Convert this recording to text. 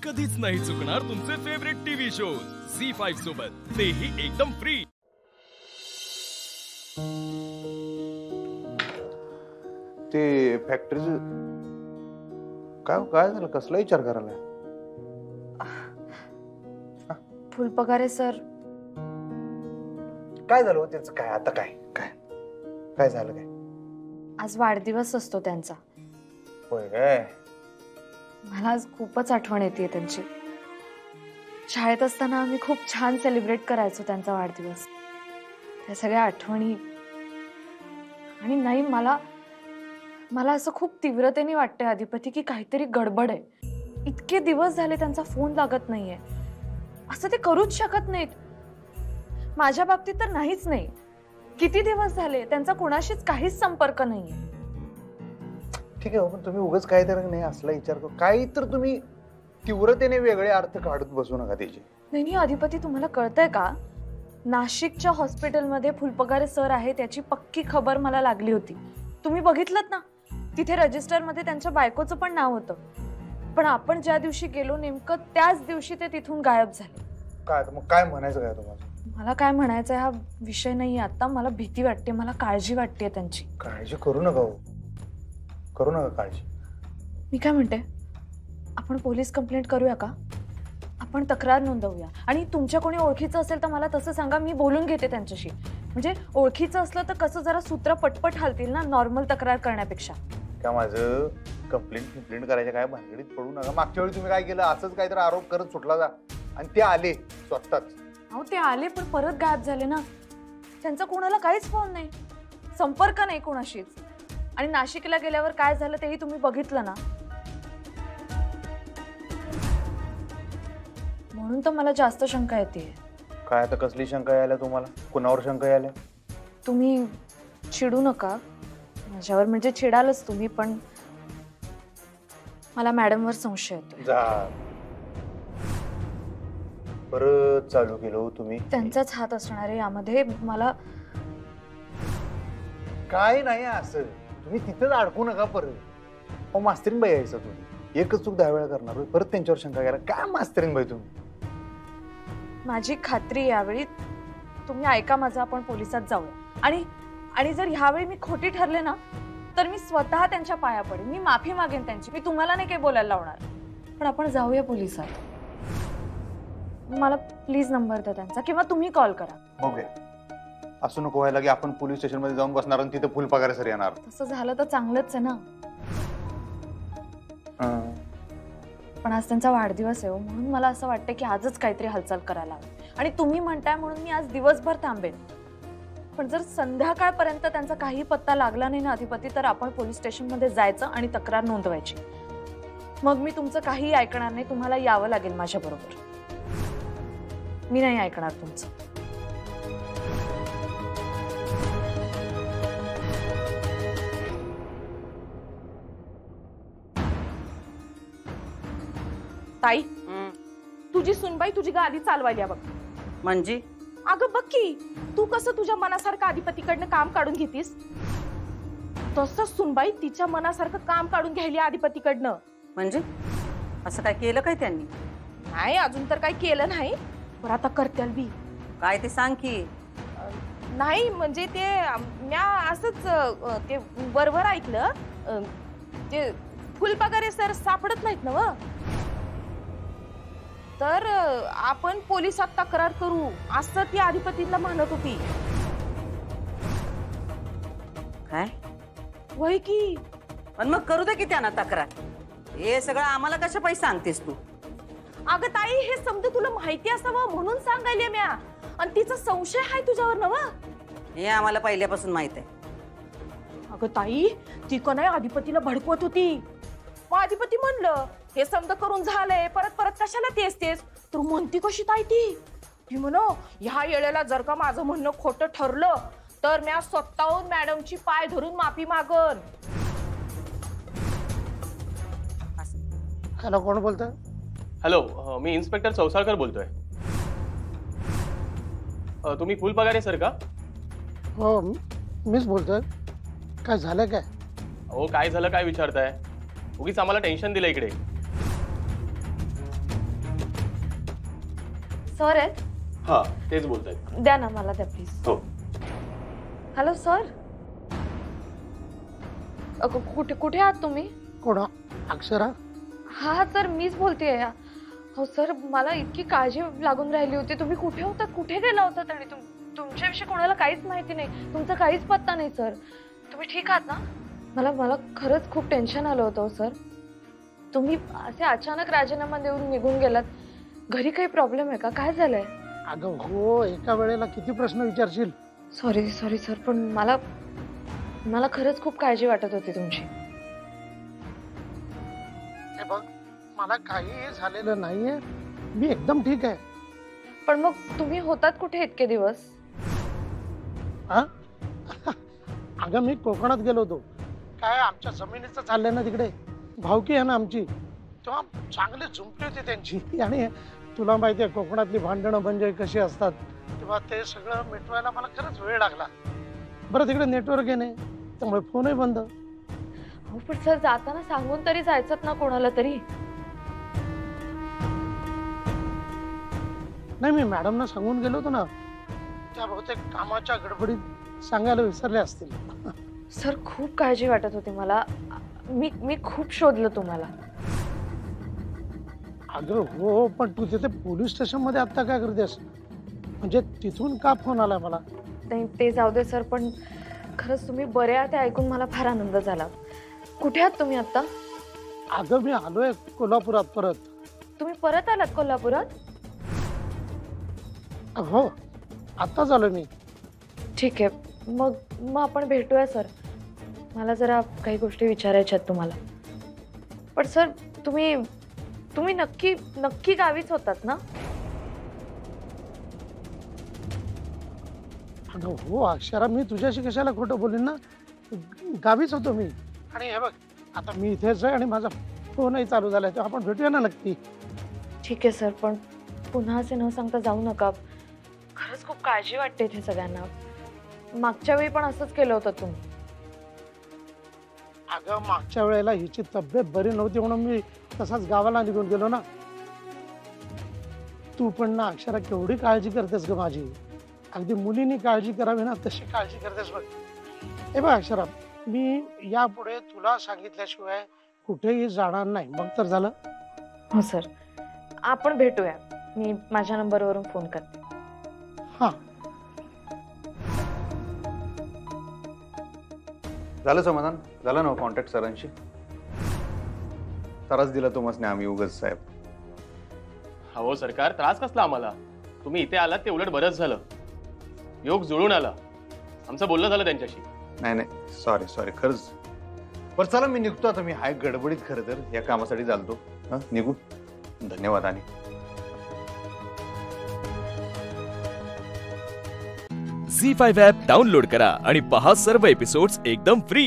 कधीच नाही चुकणार तुमचे फेवरेट टीव्ही शोज झी5 सोबत, तेही एकदम फ्री। ते फॅक्टरी काय काय झालं, कसला विचार करायला? फुलपगारे सर, काय झालं त्याचं? काय आता काय काय काय झालं? काय आज वाढदिवस असतो त्यांचा। होय काय? मला आज खूपच आठवण येते त्यांची। शाळेत असताना आम्ही खूप छान सेलिब्रेट करायचो त्यांचा वाढदिवस। त्या सगळ्या आठवणी आणि नाही, मला असं खूप तीव्रतेने वाटतंय अधिपती की काहीतरी गडबड आहे। इतके दिवस झाले त्यांचा फोन लागत नाहीये। असं ते करूच शकत नाहीत। माझ्या बाबतीत तर नाहीच नाही। किती दिवस झाले त्यांचा कोणाशीच काहीच संपर्क नाहीये। ठीक आहे, पण तुम्ही उगाच काय तर नाही असला विचार करू, काही तर तुम्ही तीव्रतेने वेगळे अर्थ काढत बसू नका त्याचे। नाही अधिपती, तुम्हाला कळतंय का? नाशिकच्या हॉस्पिटलमध्ये फुलपगारे सर आहे त्याची पक्की खबर मला लागली होती। तुम्ही बघितलत ना, तिथे रजिस्टर मध्ये त्यांच्या बायकोचं पण नाव होतं। पण आपण ज्या दिवशी गेलो नेमकं त्याच दिवशी ते तिथून गायब झाले। काय मग काय म्हणायचं काय तुम्हाला? मला काय म्हणायचं हा विषय नाही आता। मला भीती वाटते, मला काळजी वाटते त्यांची। काळजी करू नका, करू नका काळजी। मी काय म्हणते, आपण पोलीस कंप्लेंट करूया का? आपण तक्रार नोंदवूया आणि तुमच्या कोणी ओळखीचं असेल तर मला तसं सांगा, मी बोलून घेते त्यांच्याशी। म्हणजे ओळखीचं असलं तर कसं जरा सूत्र पटपट हालतील ना, नॉर्मल तक्रार करण्यापेक्षा। काय माझं कंप्लेंट करायच्या काय भानगडीत पडू नका। मागच्या वेळी तुम्ही काय केलं, असंच काहीतरी आरोप करत सुटला जा आणि ते आले स्वतःच। अहो ते आले पण परत गायब झाले ना। त्यांचा कोणाला काहीच फोन नाही, संपर्क नाही कोणाशीच। आणि नाशिकला गेल्यावर काय झालं तेही तुम्ही बघितलं ना। म्हणून तर मला जास्त शंका येते। काय आता कसली शंका यायला तुम्हाला? कुणावर शंका यायला? तुम्ही चिडू नका माझ्यावर, म्हणजे चिडालच तुम्ही, पण मला मॅडमवर संशय येतो। परत चालू केलं तुम्ही? त्यांचाच हात असणार आहे यामध्ये। मला काय नाही असं, तुम्ही तिथेच अडकू नका परत। अहो मास्तरीन बाई यायचं तुम्ही, एकच चूक 10 वेळा करणार, परत त्यांच्यावर शंका घ्या। काय मास्तरीन बाई तुम्ही? माझी खात्री यावेळी तुम्ही ऐका माझं, आपण पोलिसात जाऊया। आणि जर ह्यावेळी मी खोटी ठरले ना तर मी स्वतः त्यांच्या पाया पडेन, मी माफी मागेन त्यांची। मी तुम्हाला नाही काही बोलायला लावणार, पण आपण जाऊया पोलिसात। मला प्लीज नंबर द्या त्यांचा, किंवा तुम्ही कॉल करा। ओके, असं नको व्हायला की आपण पोलीस स्टेशन मध्ये जाऊन बसणार आणि तिथे फुलपगारे सर येणार। तसं झालं तर चांगलंच आहे ना। पण आज त्यांचा वाढदिवस आहे, म्हणून मला असं वाटतं की आजच काहीतरी हालचाल करायला हवी। आणि तुम्ही म्हणताय म्हणून मी आज दिवसभर थांबेन, पण जर संध्याकाळपर्यंत त्यांचा काही पत्ता लागला नाही ना अधिपती, तर आपण पोलीस स्टेशन मध्ये जायचं आणि तक्रार नोंदवायची। मग मी तुमचं काही ऐकणार नाही, तुम्हाला यावं लागेल माझ्या बरोबर। मी नाही ऐकणार तुमचं। ताई, तुझी सुनबाई तुझी गाडी चालवायला बघ। म्हणजे अगं बघ की, तू कसं तुझ्या मनासारखं अधिपतीकडनं काम काढून घेतीस, तसंच सुनबाई तिच्या मनासारखं काम काढून घ्यायली अधिपतीकडनं। म्हणजे असं काय केलं काय त्यांनी? नाही, अजून तर काही केलं नाही, पण आता करत्याल बी। काय ते सांग की। नाही म्हणजे ते म्या असंच ते वरवर ऐकलं, ते फुलपगारे सर सापडत नाहीत ना व, तर आपण पोलिसात तक्रार करू असं ती अधिपतीला म्हणत होती। काय वय की? पण मग करू दे की त्यांना तक्रार। हे सगळं आम्हाला कशा पैसे सांगतेस तू? अगं ताई, हे समजा तुला माहिती असावं म्हणून सांगायले म्या, आणि तिचा संशय आहे तुझ्यावर नव। हे आम्हाला पहिल्यापासून माहित आहे। अगं ताई, ती का नाही अधिपतीला भडकवत होती। मग अधिपती म्हणलं हे समजा करून झालंय, परत परत कशाला तेच तेच, तर म्हणती कशी ताई ती म्हण, ह्या वेळेला जर का माझं म्हणणं खोटं ठरलं तर म्या स्वतःहून मॅडमची पाय धरून माफी मागन। हॅलो, कोण बोलतोय? हॅलो, मी इन्स्पेक्टर चौसाळकर बोलतोय। तुम्ही फुलपगारे सर का? हो, मीच बोलतोय। काय झालं काय? हो, काय झालं काय विचारताय? उगीच आम्हाला टेन्शन दिलं इकडे। सर आहेत? हा तेच बोलतायत. द्या ना, मला द्या प्लीज. हो. Hello sir. कुठे कुठे आहात तुम्ही? कोण अक्षरा? हा सर, मीच बोलतेय. हो सर, मला इतकी काळजी लागून राहिली होती. तुम्ही कुठे होतात, कुठे गेला होतात? आणि तुमच्याविषयी कोणाला काहीच माहिती नाही, तुमचा काहीच पत्ता नाही सर. तुम्ही ठीक आहात ना? मला खरंच खूप टेन्शन आलं होतं सर. तुम्ही असे अचानक राजीनामा देऊन निघून गेलात. घरी काही प्रॉब्लेम आहे का? काय झालंय? अगं हो, एका वेळेला किती प्रश्न विचारशील. सॉरी सर, पण मला खरंच खूप काळजी वाटत होती तुमची. हे बघ, मला काहीही झालेलं नाहीये, मी एकदम ठीक आहे. पण मग तुम्ही होतात कुठे इतके दिवस? अगं मी कोकणात गेलो होतो. काय आमच्या जमिनीचं चाललंय ना तिकडे, भावकी आहे ना आमची, तेव्हा चांगली झुंपली होती त्यांची. आणि तुला माहिती आहे कोकणातली भांडणं म्हणजे कशी असतात, तेव्हा ते सगळं मिटवायला मला खरंच वेळ लागला. बरं तिकडे नेटवर्क नाही, त्यामुळे फोनही बंद. हो पण सर, जाताना सांगून तरी जायचं ना कोणाला तरी. नाही, मी मॅडमना सांगून गेलो होतो ना, त्या बहुतेक कामाच्या गडबडीत सांगायला विसरले असतील. सर, खूप काळजी वाटत होती मला. मी खूप शोधलं तुम्हाला. अगं हो, पण तू तिथे पोलीस स्टेशन मध्ये आता काय करतेस? म्हणजे तिथून का फोन आला मला? नाही ते जाऊ दे सर, पण खरंच तुम्ही बरे आहात ते ऐकून मला फार आनंद झाला. कुठे आहात तुम्ही आता? अगं मी आलोय कोल्हापुरात परत. तुम्ही परत आलात कोल्हापुरात? हो, आता झालो मी. ठीक आहे, मग आपण भेटूया सर. मला जरा काही गोष्टी विचारायच्या आहेत तुम्हाला. पण सर, तुम्ही नक्की गावीच होतात ना? अगं हो अक्षरा, मी तुझ्याशी कशाला खोटं बोलेन ना, गावीच होतो मी. आणि हे बघ, आता मी इथेच आहे आणि माझा फोनही चालू झालाय, तर आपण भेटूया ना नक्की. ठीक आहे सर, पण पुन्हा असे न सांगता जाऊ नका. खरंच खूप काळजी वाटते इथे सगळ्यांना. मागच्या वेळी पण असंच केलं होतं तुम्ही. अगं मागच्या वेळेला हिची तब्येत बरी नव्हती म्हणून मी तसाच गावाला निघून गेलो ना. तू पण ना अक्षरा केवढी काळजी करतेस ग माझी. अगदी मुलींनी काळजी करावी ना तशी काळजी करतेस बघ. हे बघ अक्षरा, मी यापुढे तुला सांगितल्याशिवाय कुठेही जाणार नाही, मग तर झालं. हो सर, आपण भेटूया. मी माझ्या नंबरवरून फोन करते. हा, झालं समाधान? झालं ना कॉन्टॅक्ट सरांशी? त्रास दिला तुम्हाला आम्ही उगाच साहेब. हो सरकार, त्रास कसला आम्हाला? तुम्ही इथे आलात ते उलट बरंच झालं. योग जुळून आला. आमचं बोलणं झालं त्यांच्याशी. नाही सॉरी खरंच. बरं चला, मी निघतो आता. मी हाय गडबडीत खरं तर या कामासाठी चालतो. निघू. धन्यवाद. आणि झी5 ॲप डाउनलोड करा आणि पहा सर्व एपिसोड्स एकदम फ्री.